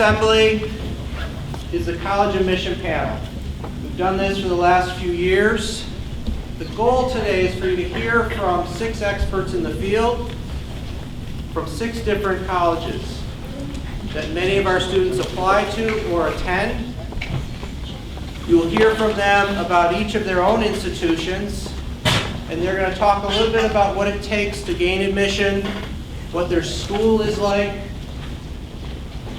assembly is the college admission panel. We've done this for the last few years. The goal today is for you to hear from 6 experts in the field from 6 different colleges that many of our students apply to or attend. You will hear from them about each of their own institutions, and they're going to talk a little bit about what it takes to gain admission, what their school is like,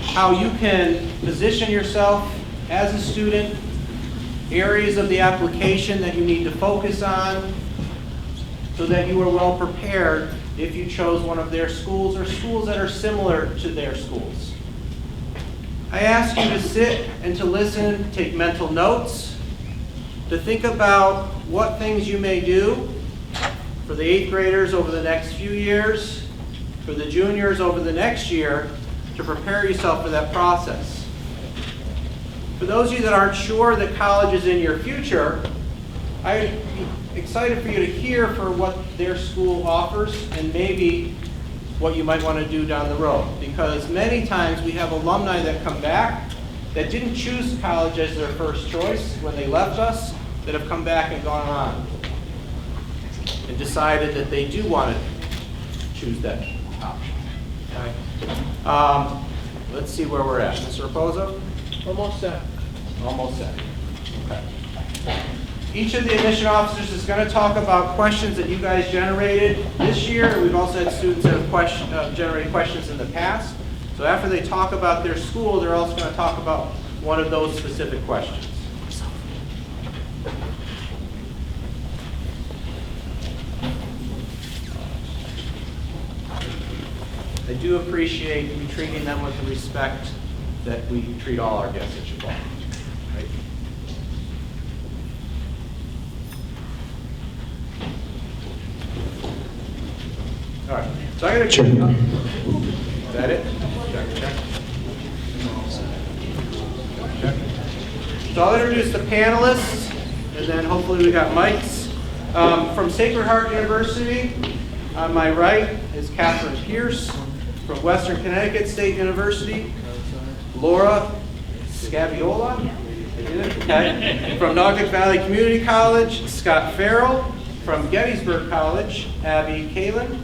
how you can position yourself as a student, areas of the application that you need to focus on so that you are well prepared if you chose one of their schools or schools that are similar to their schools. I ask you to sit and to listen, take mental notes, to think about what things you may do for the 8th graders over the next few years, for the juniors over the next year, to prepare yourself for that process. For those of you that aren't sure that college is in your future, I'd be excited for you to hear for what their school offers and maybe what you might want to do down the road. Because many times we have alumni that come back that didn't choose college as their first choice when they left us, that have come back and gone on and decided that they do want to choose that option. Okay? Let's see where we're at. Mr. Raposo? Almost set. Almost set. Okay. Each of the admission officers is going to talk about questions that you guys generated this year. We've also had students that have generated questions in the past. So after they talk about their school, they're also going to talk about one of those specific questions. I do appreciate you treating them with the respect that we treat all our guests at Chicago. Right? All right. So I got to check. Is that it? Check. So I'll introduce the panelists, and then hopefully we got mics. From Sacred Heart University, on my right is Catherine Pierce. From Western Connecticut State University, Laura Scaviola. Okay. From Naugatuck Valley Community College, Scott Farrell. From Gettysburg College, Abby Kalin.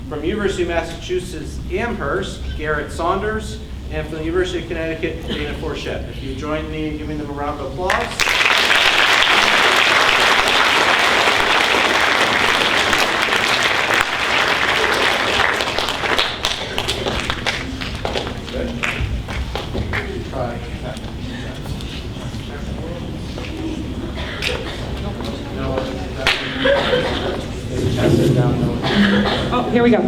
From University of Massachusetts Amherst, Garrett Saunders. And from the University of Connecticut, Dana Forchette. If you join me in giving them a round of applause. Oh, here we go.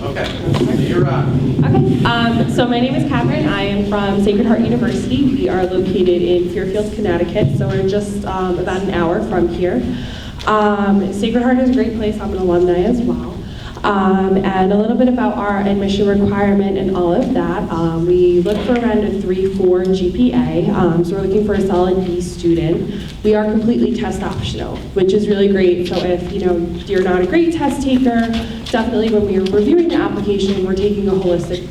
Okay, you're on. Okay, so my name is Catherine. I am from Sacred Heart University. We are located in Fairfield, Connecticut, so we're just about an hour from here. Sacred Heart is a great place. I'm an alumni as well. And a little bit about our admission requirement and all of that. We look for around a 3.4 GPA, so we're looking for a solid B student. We are completely test optional, which is really great. So if you're not a great test taker, definitely when we are reviewing the application, we're taking a holistic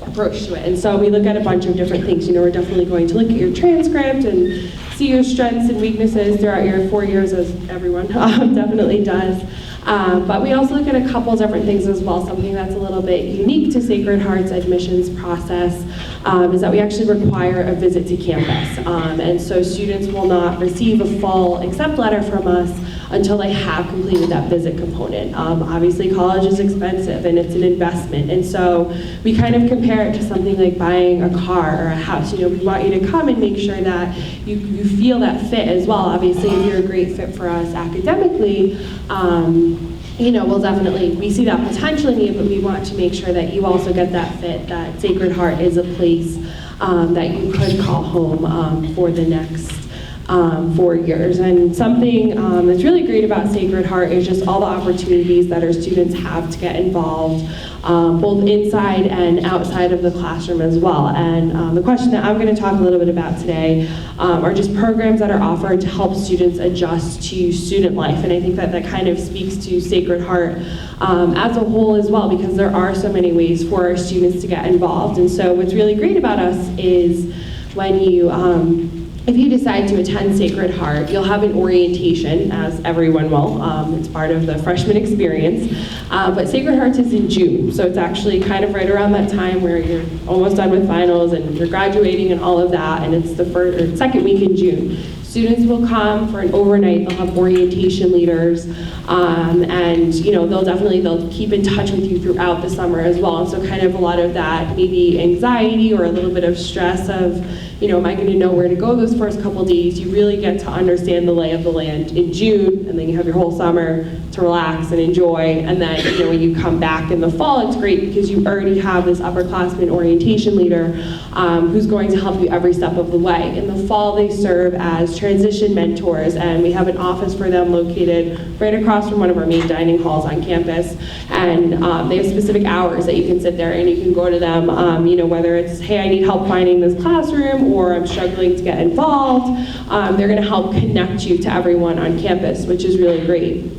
approach to it. And so we look at a bunch of different things. We're definitely going to look at your transcript and see your strengths and weaknesses throughout your 4 years, as everyone definitely does. But we also look at a couple different things as well. Something that's a little bit unique to Sacred Heart's admissions process is that we actually require a visit to campus. And so students will not receive a full accept letter from us until they have completed that visit component. Obviously college is expensive and it's an investment. And so we kind of compare it to something like buying a car or a house. We want you to come and make sure that you feel that fit as well. Obviously, if you're a great fit for us academically, we'll definitely, we see that potential in you, but we want to make sure that you also get that fit, that Sacred Heart is a place that you could call home for the next 4 years. And something that's really great about Sacred Heart is just all the opportunities that our students have to get involved, both inside and outside of the classroom as well. And the question that I'm going to talk a little bit about today are just programs that are offered to help students adjust to student life. And I think that kind of speaks to Sacred Heart as a whole as well, because there are so many ways for our students to get involved. And so what's really great about us is when you if you decide to attend Sacred Heart, you'll have an orientation, as everyone will. It's part of the freshman experience. But Sacred Heart is in June, so it's actually kind of right around that time where you're almost done with finals and you're graduating and all of that, and it's the second week in June. Students will come for an overnight. They'll have orientation leaders, and they'll keep in touch with you throughout the summer as well. And so kind of a lot of that maybe anxiety or a little bit of stress of, am I going to know where to go those first couple days? You really get to understand the lay of the land in June, and then you have your whole summer to relax and enjoy. And then when you come back in the fall, it's great because you already have this upperclassman orientation leader who's going to help you every step of the way. In the fall, they serve as transition mentors, and we have an office for them located right across from one of our main dining halls on campus. And they have specific hours that you can sit there and you can go to them, whether it's, hey, I need help finding this classroom, or I'm struggling to get involved. They're going to help connect you to everyone on campus, which is really great.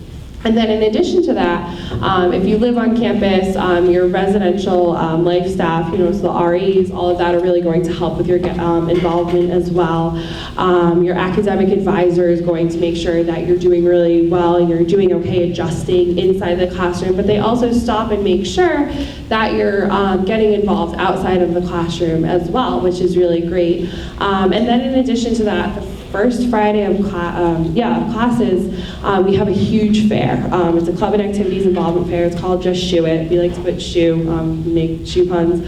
And then in addition to that, if you live on campus, your residential life staff, so the REs, all of that are really going to help with your involvement as well. Your academic advisor is going to make sure that you're doing really well and you're doing okay adjusting inside the classroom, but they also stop and make sure that you're getting involved outside of the classroom as well, which is really great. And then in addition to that, the first Friday of classes, we have a huge fair. It's a club and activities involvement fair. It's called Just Shoe It. We like to put shoe, make shoe puns,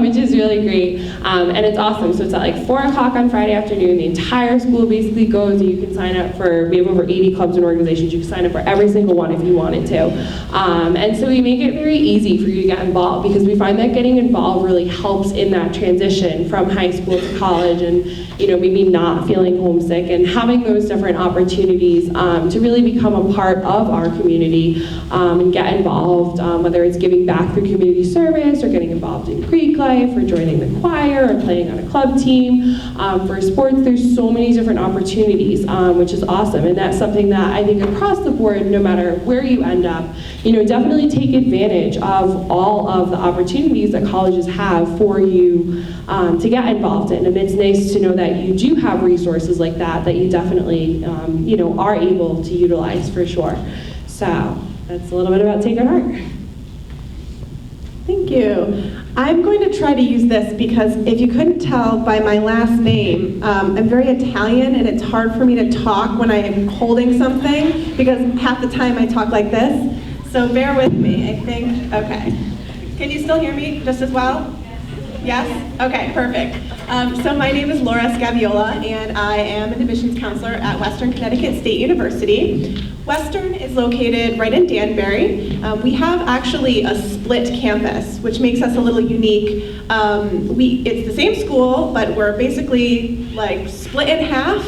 which is really great. And it's awesome. So it's at like 4 o'clock on Friday afternoon. The entire school basically goes, and you can sign up for, we have over 80 clubs and organizations. You can sign up for every single one if you wanted to. And so we make it very easy for you to get involved, because we find that getting involved really helps in that transition from high school to college, and maybe not feeling homesick, and having those different opportunities to really become a part of our community and get involved, whether it's giving back through community service or getting involved in Greek life or joining the choir or playing on a club team. For sports, there's so many different opportunities, which is awesome, and that's something that I think across the board, no matter where you end up, definitely take advantage of all of the opportunities that colleges have for you to get involved in. And it's nice to know that you do have resources like that you definitely are able to utilize for sure. So that's a little bit about Sacred Heart. Thank you. I'm going to try to use this because if you couldn't tell by my last name, I'm very Italian, and it's hard for me to talk when I am holding something, because half the time I talk like this. So bear with me, I think. Okay. Can you still hear me just as well? Yes? Okay, perfect. So my name is Laura Scaviola, and I am an admissions counselor at Western Connecticut State University. Western is located right in Danbury. We have actually a split campus, which makes us a little unique. It's the same school, but we're basically like split in half,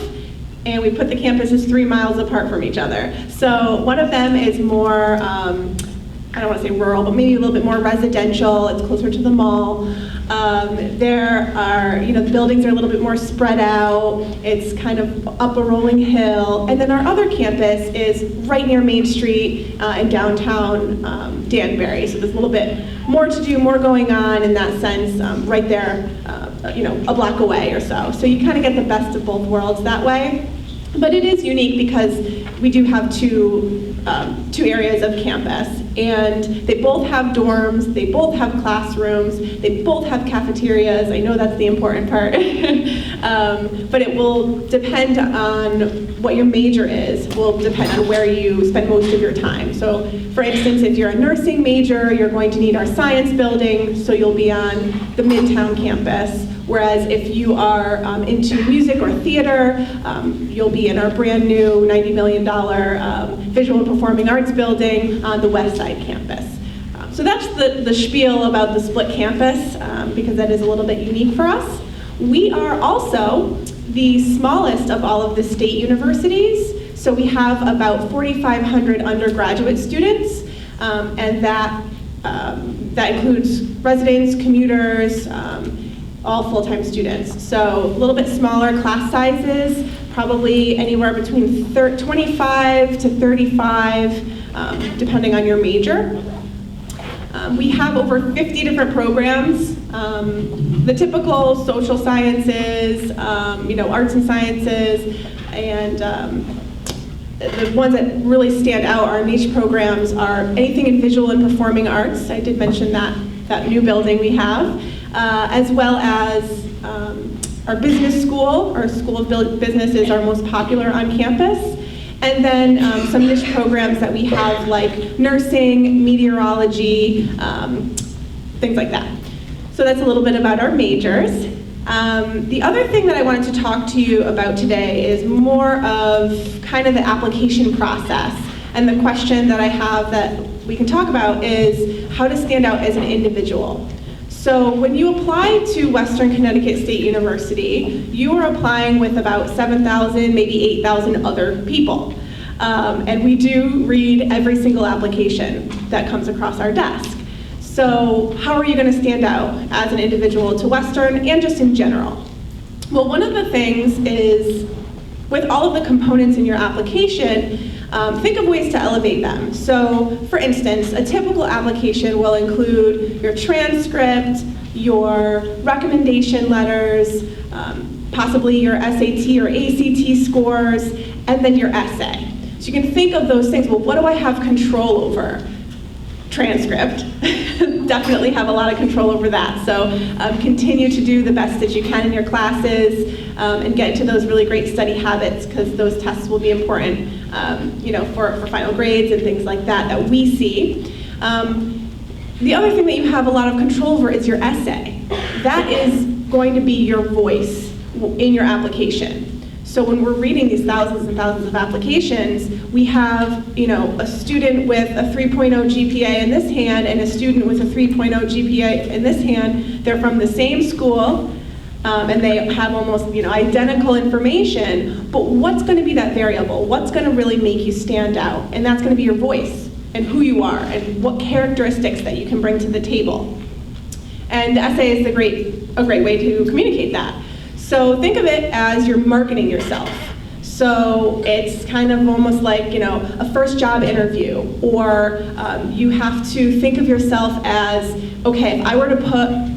and we put the campuses 3 miles apart from each other. So one of them is more, I don't want to say rural, but maybe a little bit more residential. It's closer to the mall. There are, the buildings are a little bit more spread out. It's kind of up a rolling hill. And then our other campus is right near Main Street in downtown Danbury. So there's a little bit more to do, more going on in that sense, right there, a block away or so. So you kind of get the best of both worlds that way. But it is unique because we do have two areas of campus, and they both have dorms, they both have classrooms, they both have cafeterias. I know that's the important part. But it will depend on what your major is, will depend on where you spend most of your time. So for instance, if you're a nursing major, you're going to need our science building, so you'll be on the Midtown campus. Whereas if you are into music or theater, you'll be in our brand new $90 million visual and performing arts building on the West Side campus. So that's the spiel about the split campus, because that is a little bit unique for us. We are also the smallest of all of the state universities. So we have about 4,500 undergraduate students, and that includes residents, commuters, all full-time students. So a little bit smaller class sizes, probably anywhere between 25 to 35, depending on your major. We have over 50 different programs. The typical social sciences, arts and sciences, and the ones that really stand out, our niche programs, are anything in visual and performing arts. I did mention that new building we have, as well as our business school. Our School of Business is our most popular on campus. And then some niche programs that we have, like nursing, meteorology, things like that. So that's a little bit about our majors. The other thing that I wanted to talk to you about today is more of kind of the application process. And the question that I have that we can talk about is how to stand out as an individual. So when you apply to Western Connecticut State University, you are applying with about 7,000, maybe 8,000 other people. And we do read every single application that comes across our desk. So how are you going to stand out as an individual to Western and just in general? Well, one of the things is, with all of the components in your application, think of ways to elevate them. So, for instance, a typical application will include your transcript, your recommendation letters, possibly your SAT or ACT scores, and then your essay. So you can think of those things. Well, what do I have control over? Transcript. Definitely have a lot of control over that. So continue to do the best that you can in your classes, and get into those really great study habits, because those tests will be important, for final grades and things like that we see. The other thing that you have a lot of control over is your essay. That is going to be your voice in your application. So when we're reading these thousands and thousands of applications, we have, a student with a 3.0 GPA in this hand and a student with a 3.0 GPA in this hand. They're from the same school, and they have almost, identical information, but what's going to be that variable? What's going to really make you stand out? And that's going to be your voice and who you are and what characteristics that you can bring to the table. And the essay is a great way to communicate that. So think of it as you're marketing yourself. So it's kind of almost like, a first job interview, or you have to think of yourself as, okay, if I were to put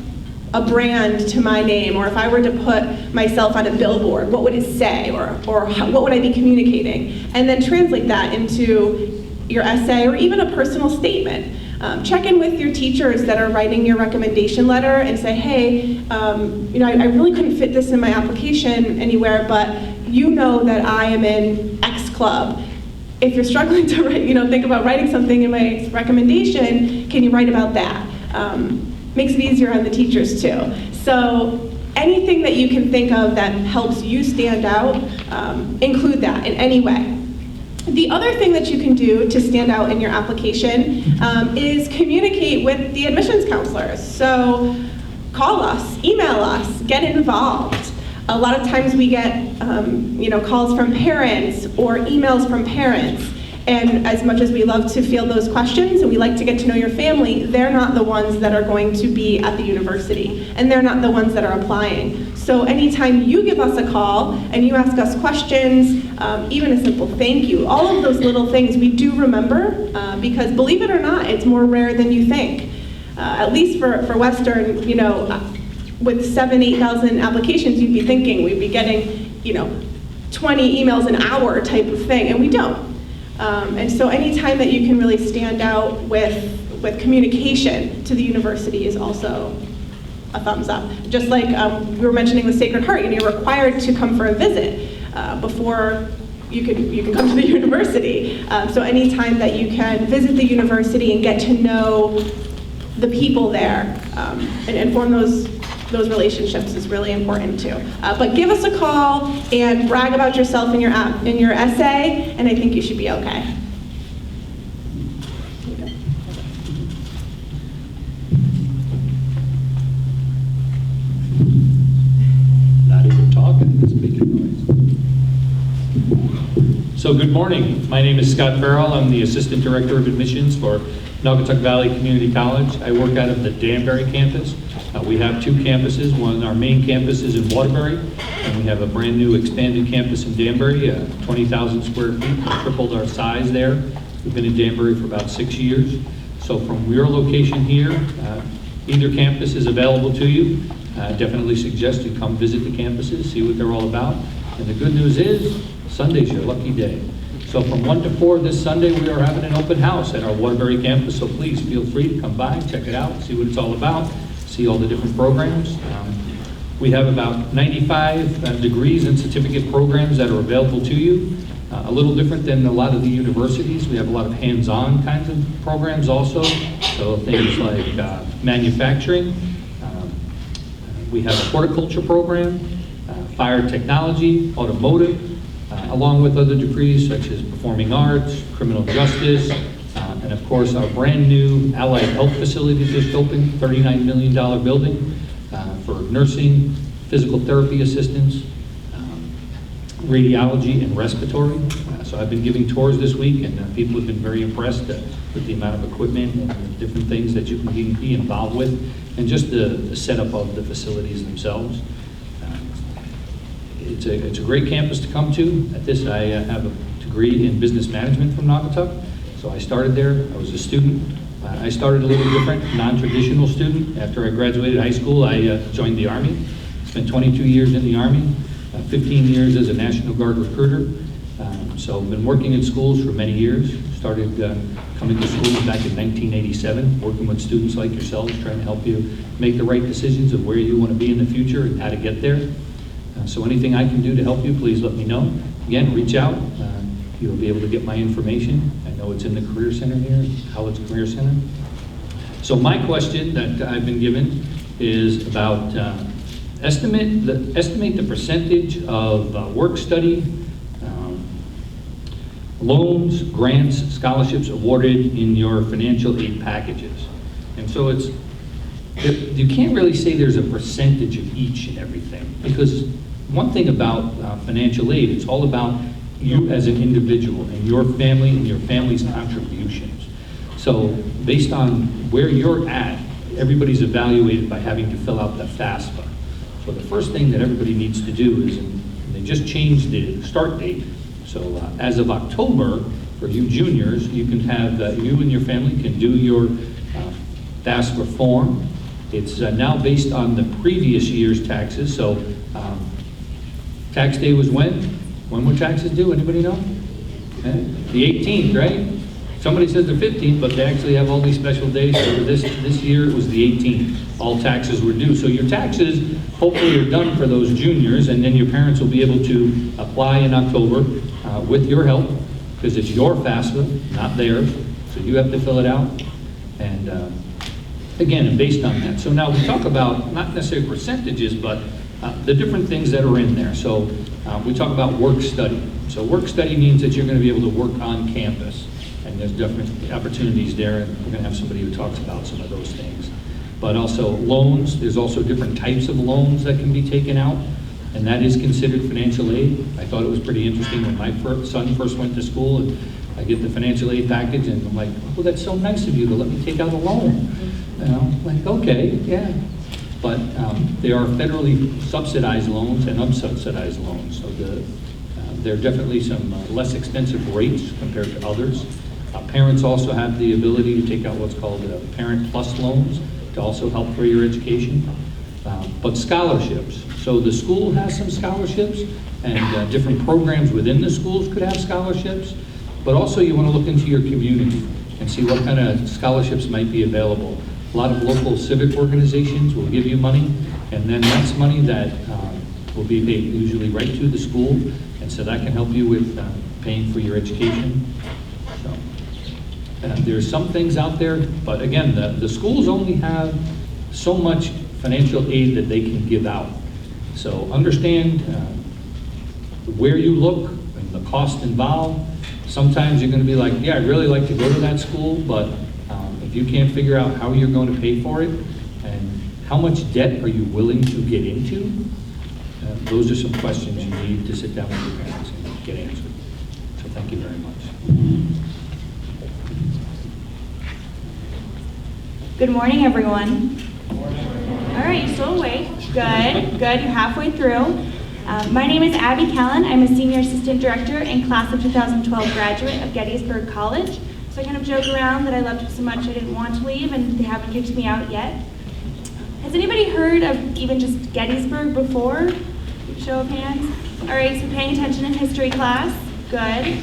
a brand to my name, or if I were to put myself on a billboard, what would it say, or what would I be communicating? And then translate that into your essay or even a personal statement. Check in with your teachers that are writing your recommendation letter and say, hey, I really couldn't fit this in my application anywhere, but you know that I am in X club. If you're struggling to write, think about writing something in my recommendation, can you write about that? Makes it easier on the teachers too. So anything that you can think of that helps you stand out, include that in any way. The other thing that you can do to stand out in your application is communicate with the admissions counselors. So call us, email us, get involved. A lot of times we get calls from parents or emails from parents. And as much as we love to field those questions and we like to get to know your family, they're not the ones that are going to be at the university, and they're not the ones that are applying. So anytime you give us a call and you ask us questions, even a simple thank you, all of those little things we do remember, because believe it or not, it's more rare than you think. At least for Western, with 7,000, 8,000 applications, you'd be thinking we'd be getting, 20 emails an hour type of thing, and we don't. And so anytime that you can really stand out with communication to the university is also a thumbs up. Just like we were mentioning with Sacred Heart, you're required to come for a visit before you can come to the university. So anytime that you can visit the university and get to know the people there and form those relationships is really important too. But give us a call and brag about yourself in your essay, and I think you should be okay. Not even talking, speaking. So good morning. My name is Scott Farrell. I'm the Assistant Director of Admissions for Naugatuck Valley Community College. I work out of the Danbury campus. We have two campuses. One, our main campus is in Waterbury, and we have a brand new expanded campus in Danbury, 20,000 square feet. We tripled our size there. We've been in Danbury for about 6 years. So from your location here, either campus is available to you. Definitely suggest you come visit the campuses, see what they're all about. And the good news is, Sunday's your lucky day. So from 1 to 4 this Sunday, we are having an open house at our Waterbury campus, so please feel free to come by, check it out, see what it's all about, see all the different programs. We have about 95 degrees and certificate programs that are available to you. A little different than a lot of the universities. We have a lot of hands-on kinds of programs also, so things like manufacturing. We have a horticulture program, fire technology, automotive, along with other degrees such as performing arts, criminal justice, and of course our brand new allied health facility just opened, $39 million building for nursing, physical therapy assistants, radiology, and respiratory. So I've been giving tours this week, and people have been very impressed with the amount of equipment and the different things that you can be involved with, and just the setup of the facilities themselves. It's a great campus to come to. At this, I have a degree in business management from Naugatuck, so I started there. I was a student. I started a little different, non-traditional student. After I graduated high school, I joined the Army. Spent 22 years in the Army, 15 years as a National Guard recruiter. So I've been working in schools for many years. Started coming to schools back in 1987, working with students like yourselves, trying to help you make the right decisions of where you want to be in the future and how to get there. So anything I can do to help you, please let me know. Again, reach out. You'll be able to get my information. I know it's in the Career Center here, College Career Center. So my question that I've been given is about estimate the percentage of work-study, loans, grants, scholarships awarded in your financial aid packages. And so you can't really say there's a percentage of each and everything, because one thing about financial aid, it's all about you as an individual and your family and your family's contributions. So based on where you're at, everybody's evaluated by having to fill out the FAFSA. So the first thing that everybody needs to do is, and they just changed the start date, so as of October, for you juniors, you can have, you and your family can do your FAFSA form. It's now based on the previous year's taxes, so tax day was when? When were taxes due? Anybody know? The 18th, right? Somebody says the 15th, but they actually have all these special days. So this year it was the 18th. All taxes were due. So your taxes hopefully are done for those juniors, and then your parents will be able to apply in October with your help, because it's your FAFSA, not theirs. So you have to fill it out. And again, based on that. So now we talk about not necessarily percentages, but the different things that are in there. So we talk about work study. So work study means that you're going to be able to work on campus. And there's different opportunities there, and we're going to have somebody who talks about some of those things. But also loans, there's also different types of loans that can be taken out, and that is considered financial aid. I thought it was pretty interesting when my son first went to school, and I get the financial aid package, and I'm like, oh, that's so nice of you to let me take out a loan. You know, like, okay, yeah. But there are federally subsidized loans and unsubsidized loans, so there are definitely some less expensive rates compared to others. Parents also have the ability to take out what's called Parent Plus loans to also help for your education. But scholarships. So the school has some scholarships, and different programs within the schools could have scholarships. But also you want to look into your community and see what kind of scholarships might be available. A lot of local civic organizations will give you money, and then that's money that will be paid usually right to the school, and so that can help you with paying for your education. So, there's some things out there, but again, the schools only have so much financial aid that they can give out. So understand where you look and the cost involved. Sometimes you're going to be like, yeah, I'd really like to go to that school, but if you can't figure out how you're going to pay for it and how much debt are you willing to get into, those are some questions you need to sit down with your parents and get answered. So thank you. Thank you very much. Good morning, everyone. All right, you still awake. Good, good. You're halfway through. My name is Abby Callan. I'm a Senior Assistant Director and Class of 2012 graduate of Gettysburg College. So I kind of joke around that I loved it so much I didn't want to leave, and they haven't kicked me out yet. Has anybody heard of even just Gettysburg before? Show of hands. All right, so paying attention in history class. Good.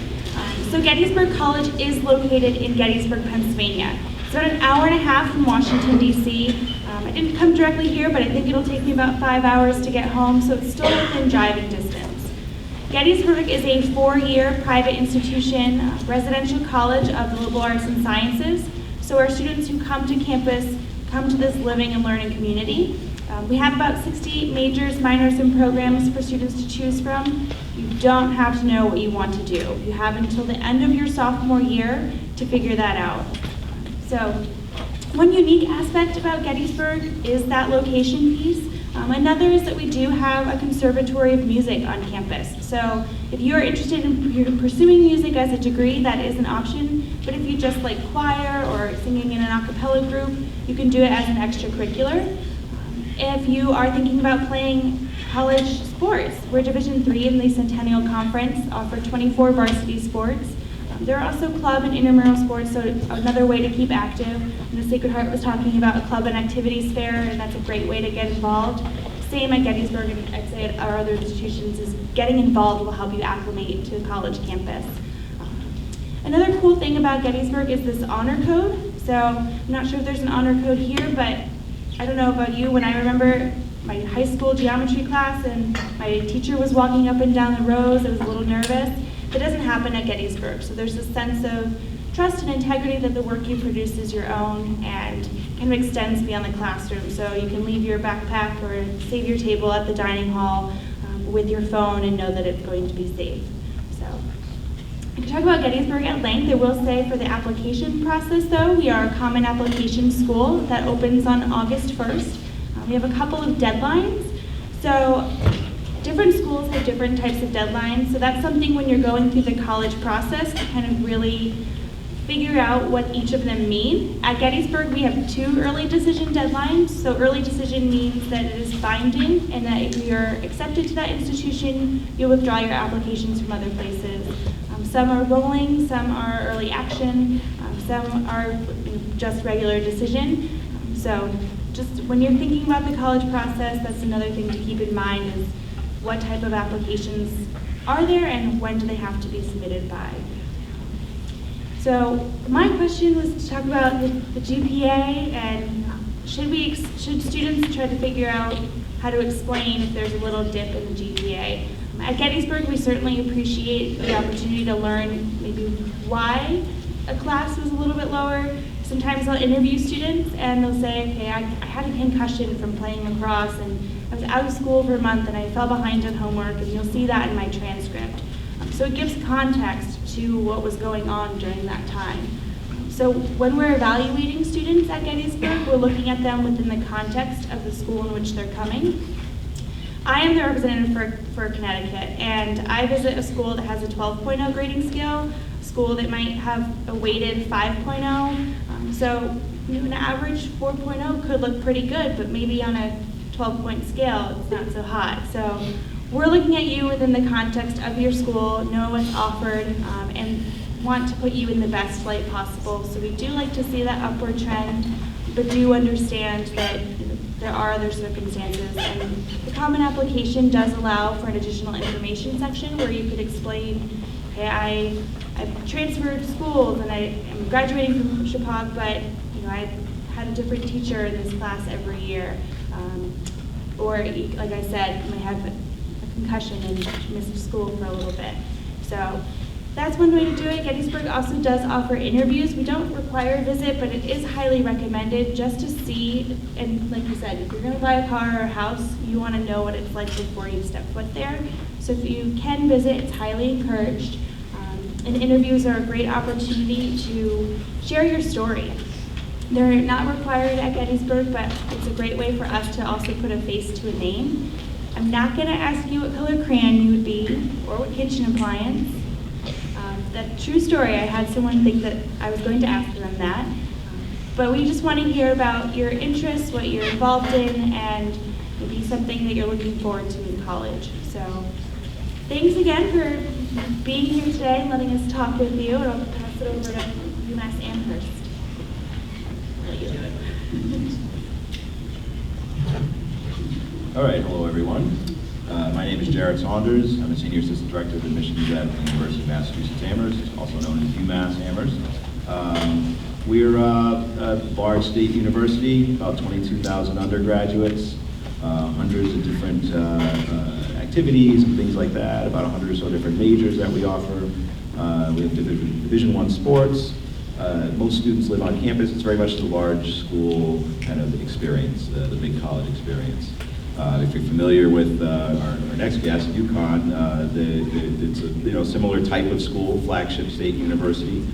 So Gettysburg College is located in Gettysburg, Pennsylvania. It's about an hour and a half from Washington, D.C. I didn't come directly here, but I think it'll take me about 5 hours to get home, so it's still within driving distance. Gettysburg is a 4-year private institution, residential college of the liberal arts and sciences. So our students who come to campus come to this living and learning community. We have about 68 majors, minors, and programs for students to choose from. You don't have to know what you want to do. You have until the end of your sophomore year to figure that out. So one unique aspect about Gettysburg is that location piece. Another is that we do have a conservatory of music on campus. So if you are interested in pursuing music as a degree, that is an option. But if you just like choir or singing in an a cappella group, you can do it as an extracurricular. If you are thinking about playing college sports, we're Division III in the Centennial Conference, offer 24 varsity sports. There are also club and intramural sports, so another way to keep active. And the Sacred Heart was talking about a club and activities fair, and that's a great way to get involved. Same at Gettysburg, and I'd say at our other institutions, is getting involved will help you acclimate to the college campus. Another cool thing about Gettysburg is this honor code. So I'm not sure if there's an honor code here, but I don't know about you, when I remember my high school geometry class and my teacher was walking up and down the rows, I was a little nervous. That doesn't happen at Gettysburg. So there's a sense of trust and integrity that the work you produce is your own and kind of extends beyond the classroom. So you can leave your backpack or save your table at the dining hall with your phone and know that it's going to be safe. So I can talk about Gettysburg at length. I will say for the application process though, we are a common application school that opens on August 1st. We have a couple of deadlines. So different schools have different types of deadlines, so that's something when you're going through the college process to kind of really figure out what each of them mean. At Gettysburg, we have 2 early decision deadlines. So early decision means that it is binding and that if you're accepted to that institution, you'll withdraw your applications from other places. Some are rolling, some are early action, some are just regular decision. So just when you're thinking about the college process, that's another thing to keep in mind is what type of applications are there and when do they have to be submitted by. So my question was to talk about the GPA and should students try to figure out how to explain if there's a little dip in the GPA. At Gettysburg, we certainly appreciate the opportunity to learn maybe why a class was a little bit lower. Sometimes I'll interview students and they'll say, okay, I had a concussion from playing lacrosse and I was out of school for a month and I fell behind on homework, and you'll see that in my transcript. So it gives context to what was going on during that time. So when we're evaluating students at Gettysburg, we're looking at them within the context of the school in which they're coming. I am the representative for Connecticut, and I visit a school that has a 12.0 grading scale, a school that might have a weighted 5.0. So an average 4.0 could look pretty good, but maybe on a 12-point scale, it's not so hot. So we're looking at you within the context of your school, know what's offered, and want to put you in the best light possible. So we do like to see that upward trend, but do understand that there are other circumstances. And the common application does allow for an additional information section where you could explain, okay, I've transferred schools and I am graduating from Chappaq, but I had a different teacher in this class every year. Or, like I said, I might have a concussion and missed school for a little bit. So that's one way to do it. Gettysburg also does offer interviews. We don't require a visit, but it is highly recommended just to see, and like you said, if you're going to buy a car or a house, you want to know what it's like before you step foot there. So if you can visit, it's highly encouraged. And interviews are a great opportunity to share your story. They're not required at Gettysburg, but it's a great way for us to also put a face to a name. I'm not going to ask you what color crayon you would be or what kitchen appliance. that true story. I had someone think that I was going to ask them that. But we just want to hear about your interests, what you're involved in, and maybe something that you're looking forward to in college. So thanks again for being here today and letting us talk with you. And I'll pass it over to UMass Amherst. All right, hello everyone. My name is Jared Saunders. I'm a Senior Assistant Director of Admissions at the University of Massachusetts Amherst, also known as UMass Amherst. We're a large state university, about 22,000 undergraduates, hundreds of different activities and things like that, about 100 or so different majors that we offer. We have Division I sports. Most students live on campus. It's very much the large school kind of experience, the big college experience. If you're familiar with our next guest, UConn, it's a similar type of school, flagship state university,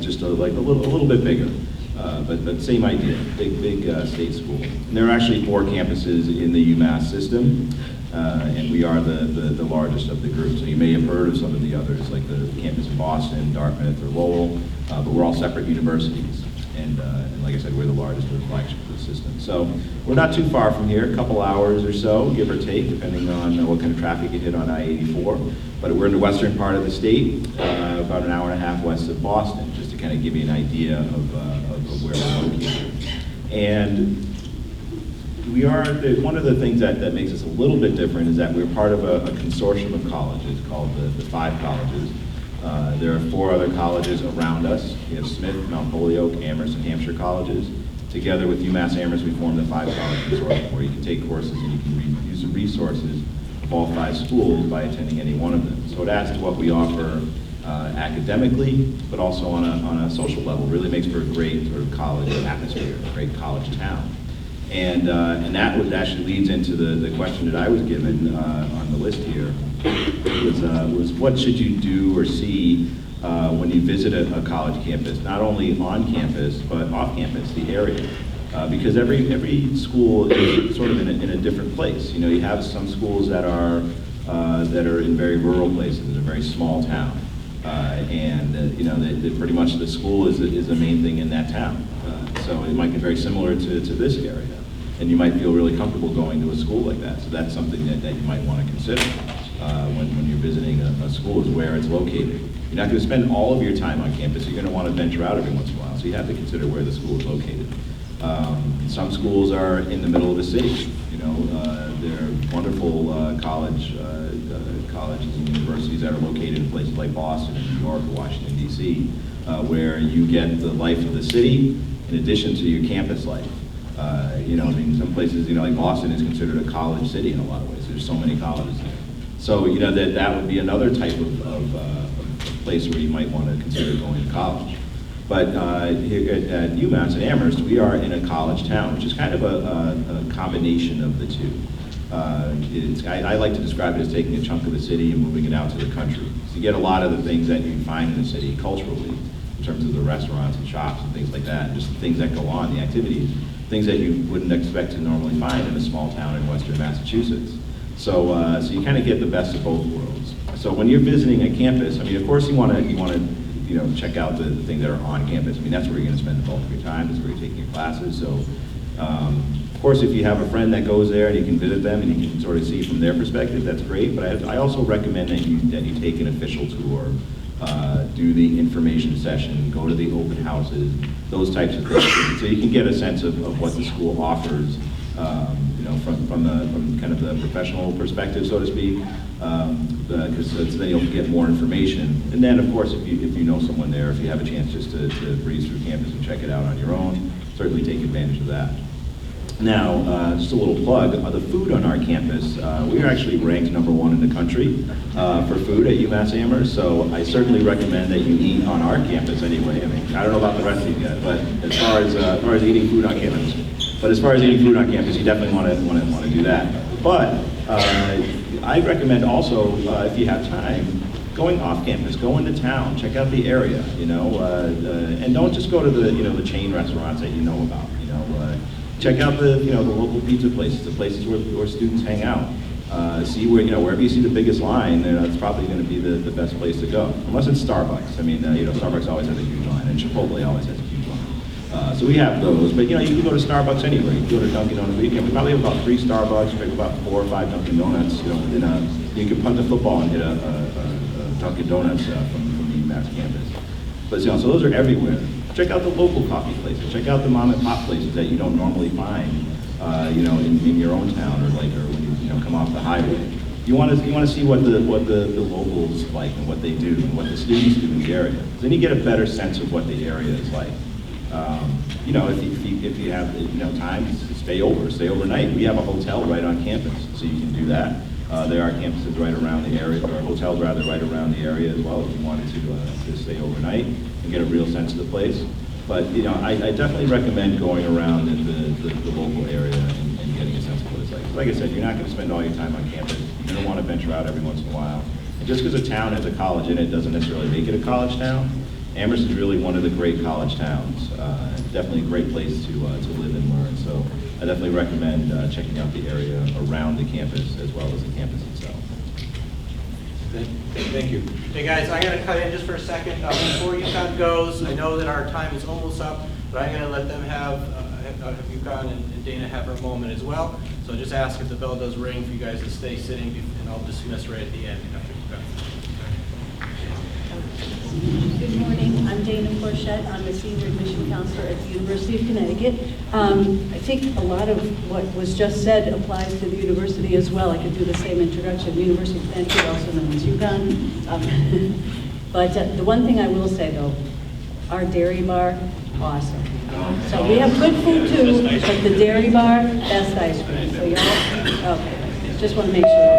just like a little bit bigger, but same idea, big state school. And there are actually 4 campuses in the UMass system, and we are the largest of the group. So you may have heard of some of the others, like the campus in Boston, Dartmouth, or Lowell, but we're all separate universities. And like I said, we're the largest of the flagship of the system. So we're not too far from here, a couple hours or so, give or take, depending on what kind of traffic you hit on I-84. But we're in the western part of the state, about an hour and a half west of Boston, just to kind of give you an idea of where we're located. And we are, one of the things that makes us a little bit different is that we're part of a consortium of colleges called the 5 colleges. There are 4 other colleges around us. We have Smith, Mount Holyoke, Amherst, and Hampshire colleges. Together with UMass Amherst, we form the 5 college consortium, where you can take courses and you can use the resources of all 5 schools by attending any one of them. So it adds to what we offer academically, but also on a social level. Really makes for a great sort of college atmosphere, a great college town. And that actually leads into the question that I was given on the list here, was what should you do or see when you visit a college campus, not only on campus, but off campus, the area. Because every school is sort of in a different place. You know, you have some schools that are in very rural places, in a very small town. You know, pretty much the school is the main thing in that town. So it might be very similar to this area. And you might feel really comfortable going to a school like that. So that's something that you might want to consider when you're visiting a school, is where it's located. You're not going to spend all of your time on campus. You're going to want to venture out every once in a while. So you have to consider where the school is located. Some schools are in the middle of the city. You know, there are wonderful colleges and universities that are located in places like Boston and New York or Washington, D.C., where you get the life of the city in addition to your campus life. You know, I mean, some places, you know, like Boston is considered a college city in a lot of ways. There's so many colleges there. So, you know, that would be another type of place where you might want to consider going to college. But here at UMass at Amherst, we are in a college town, which is kind of a combination of the two. I like to describe it as taking a chunk of the city and moving it out to the country. So you get a lot of the things that you find in the city culturally, in terms of the restaurants and shops and things like that, and just the things that go on, the activities, things that you wouldn't expect to normally find in a small town in western Massachusetts. So you kind of get the best of both worlds. So when you're visiting a campus, I mean, of course you want to check out the things that are on campus. I mean, that's where you're going to spend the bulk of your time. That's where you're taking your classes. So, of course, if you have a friend that goes there and you can visit them and you can sort of see from their perspective, that's great. But I also recommend that you take an official tour, do the information session, go to the open houses, those types of things, so you can get a sense of what the school offers, you know, from kind of the professional perspective, so to speak, because then you'll get more information. And then, of course, if you know someone there, if you have a chance just to breeze through campus and check it out on your own, certainly take advantage of that. Now, just a little plug, the food on our campus, we are actually ranked #1 in the country for food at UMass Amherst, so I certainly recommend that you eat on our campus anyway. I mean, I don't know about the rest of you yet, but as far as eating food on campus, you definitely want to do that. But I recommend also, if you have time, going off campus, go into town, check out the area, you know, and don't just go to the chain restaurants that you know about, you know. Check out the local pizza places, the places where students hang out. See where, wherever you see the biggest line, it's probably going to be the best place to go. Unless it's Starbucks. I mean, Starbucks always has a huge line, and Chipotle always has a huge line. So we have those, but you can go to Starbucks anywhere. You can go to Dunkin' Donuts. We probably have about 3 Starbucks, maybe about 4 or 5 Dunkin' Donuts. You can punt the football and hit a Dunkin' Donuts from the UMass campus. But so those are everywhere. Check out the local coffee places. Check out the mom and pop places that you don't normally find, in your own town or when you come off the highway. You want to see what the locals like and what they do and what the students do in the area. Then you get a better sense of what the area is like. If you have time, stay overnight. We have a hotel right on campus, so you can do that. There are campuses right around the area, or hotels rather, right around the area as well if you wanted to stay overnight and get a real sense of the place. But I definitely recommend going around in the local area and getting a sense of what it's like. Like I said, you're not going to spend all your time on campus. You're going to want to venture out every once in a while. And just because a town has a college in it doesn't necessarily make it a college town. Amherst is really one of the great college towns. Definitely a great place to live and learn. So I definitely recommend checking out the area around the campus as well as the campus itself. Thank you. Hey guys, I'm going to cut in just for a second. Before UConn goes, I know that our time is almost up, but I'm going to let them have UConn and Dana have her moment as well. So just ask if the bell does ring for you guys to stay sitting, and I'll dismiss right at the end after UConn. Good morning, I'm Dana Porchette. I'm a senior admission counselor at the University of Connecticut. I think a lot of what was just said applies to the university as well. I could do the same introduction. The University of Connecticut, also known as UConn. But the one thing I will say though, our dairy bar, awesome. So we have good food too, but the dairy bar, best ice cream. So y'all, okay, just want to make sure.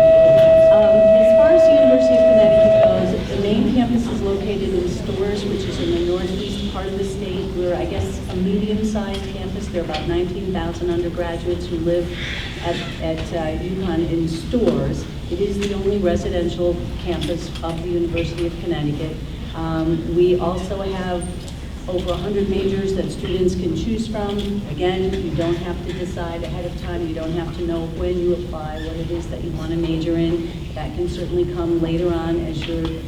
As far as the University of Connecticut goes, the main campus is located in Storrs, which is in the northeast part of the state. We're, I guess, a medium-sized campus. There are about 19,000 undergraduates who live at UConn in Storrs. It is the only residential campus of the University of Connecticut. We also have over 100 majors that students can choose from. Again, you don't have to decide ahead of time. You don't have to know when you apply what it is that you want to major in. That can certainly come later on as you're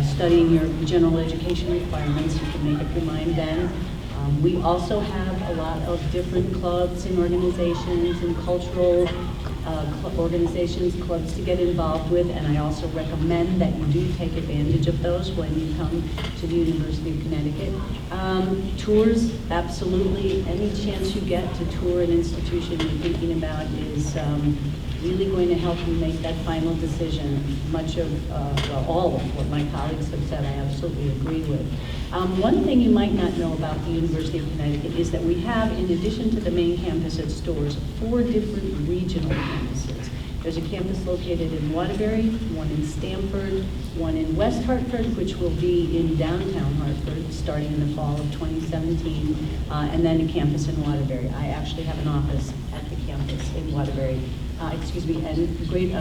studying your general education requirements. You can make up your mind then. We also have a lot of different clubs and organizations and cultural organizations, clubs to get involved with, and I also recommend that you do take advantage of those when you come to the University of Connecticut. Tours, absolutely. Any chance you get to tour an institution you're thinking about is really going to help you make that final decision. Much of, well, all of what my colleagues have said, I absolutely agree with. One thing you might not know about the University of Connecticut is that we have, in addition to the main campus at Storrs, 4 different regional campuses. There's a campus located in Waterbury, one in Stamford, one in West Hartford, which will be in downtown Hartford starting in the fall of 2017, and then a campus in Waterbury. I actually have an office at the campus in Waterbury. And the great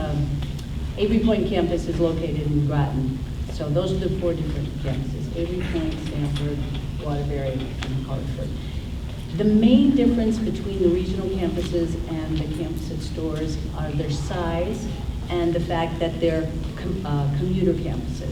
Avery Point campus is located in Groton. So those are the 4 different campuses: Avery Point, Stamford, Waterbury, and Hartford. The main difference between the regional campuses and the campus at Storrs are their size and the fact that they're commuter campuses.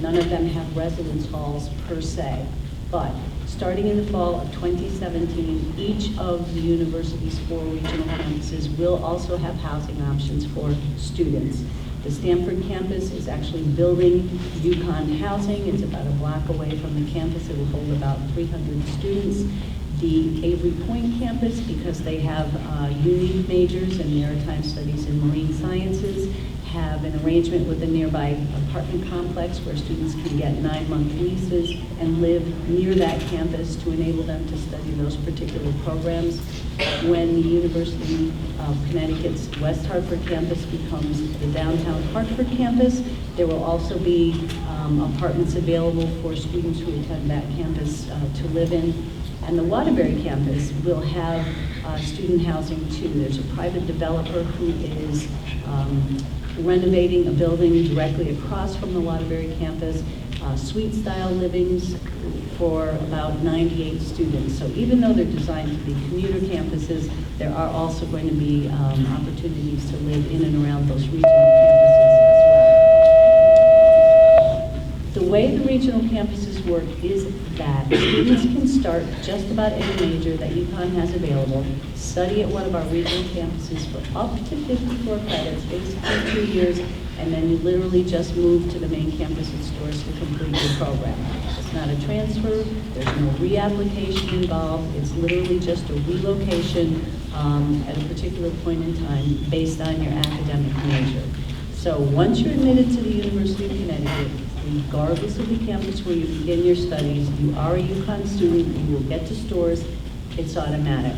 None of them have residence halls per se, but starting in the fall of 2017, each of the university's 4 regional campuses will also have housing options for students. The Stamford campus is actually building UConn housing. It's about a block away from the campus. It will hold about 300 students. The Avery Point campus, because they have unique majors in maritime studies and marine sciences, have an arrangement with a nearby apartment complex where students can get 9-month leases and live near that campus to enable them to study those particular programs. When the University of Connecticut's West Hartford campus becomes the downtown Hartford campus, there will also be apartments available for students who attend that campus to live in. And the Waterbury campus will have student housing too. There's a private developer who is renovating a building directly across from the Waterbury campus. suite-style livings for about 98 students. So even though they're designed to be commuter campuses, there are also going to be opportunities to live in and around those regional campuses as well. The way the regional campuses work is that students can start just about any major that UConn has available, study at one of our regional campuses for up to 54 credits, basically 2 years, and then you literally just move to the main campus at Stores to complete your program. It's not a transfer, there's no reapplication involved, it's literally just a relocation at a particular point in time based on your academic major. So once you're admitted to the University of Connecticut, regardless of the campus where you begin your studies, you are a UConn student, you will get to Stores, it's automatic.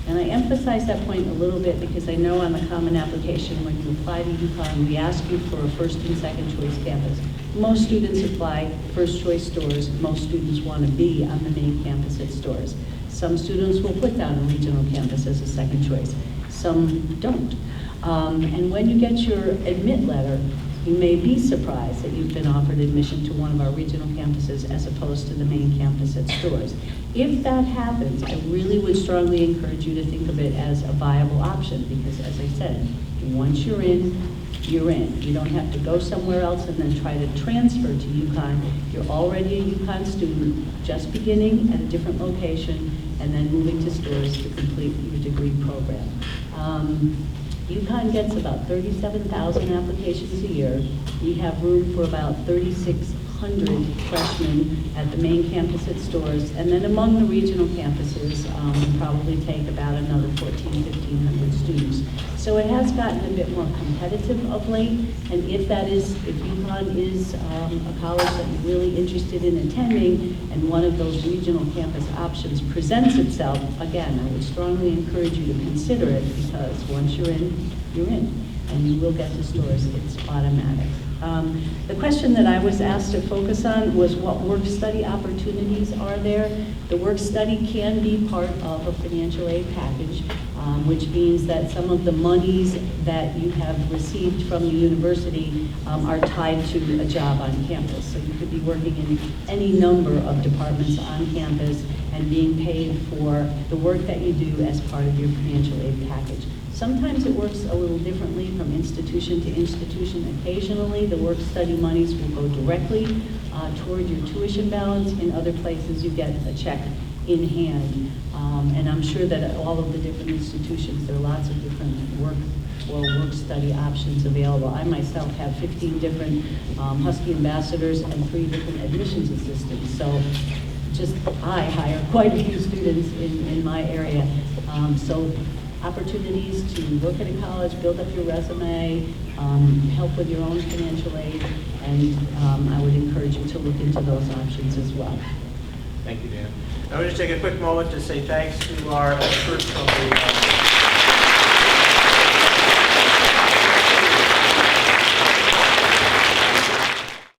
And I emphasize that point a little bit because I know on the common application when you apply to UConn, we ask you for a first and second choice campus. Most students apply first choice Stores, most students want to be on the main campus at Stores. Some students will put down a regional campus as a second choice, some don't. And when you get your admit letter, you may be surprised that you've been offered admission to one of our regional campuses as opposed to the main campus at Stores. If that happens, I really would strongly encourage you to think of it as a viable option because, as I said, once you're in, you're in. You don't have to go somewhere else and then try to transfer to UConn. You're already a UConn student, just beginning at a different location and then moving to Stores to complete your degree program. UConn gets about 37,000 applications a year. We have room for about 3,600 freshmen at the main campus at Stores, and then among the regional campuses, we probably take about another 1,500 students. So it has gotten a bit more competitive of late, and if UConn is a college that you're really interested in attending, and one of those regional campus options presents itself, again, I would strongly encourage you to consider it because once you're in, and you will get to Stores, it's automatic. The question that I was asked to focus on was what work-study opportunities are there. The work-study can be part of a financial aid package, which means that some of the monies that you have received from the university are tied to a job on campus. So you could be working in any number of departments on campus and being paid for the work that you do as part of your financial aid package. Sometimes it works a little differently from institution to institution. Occasionally, the work-study monies will go directly toward your tuition balance. In other places, you get a check in hand. And I'm sure that at all of the different institutions, there are lots of different work-study options available. I myself have 15 different Husky ambassadors and 3 different admissions assistants. So I hire quite a few students in my area. So opportunities to work at a college, build up your resume, help with your own financial aid, and I would encourage you to look into those options as well. Thank you, Dan. I'm going to take a quick moment to say thanks to our experts from the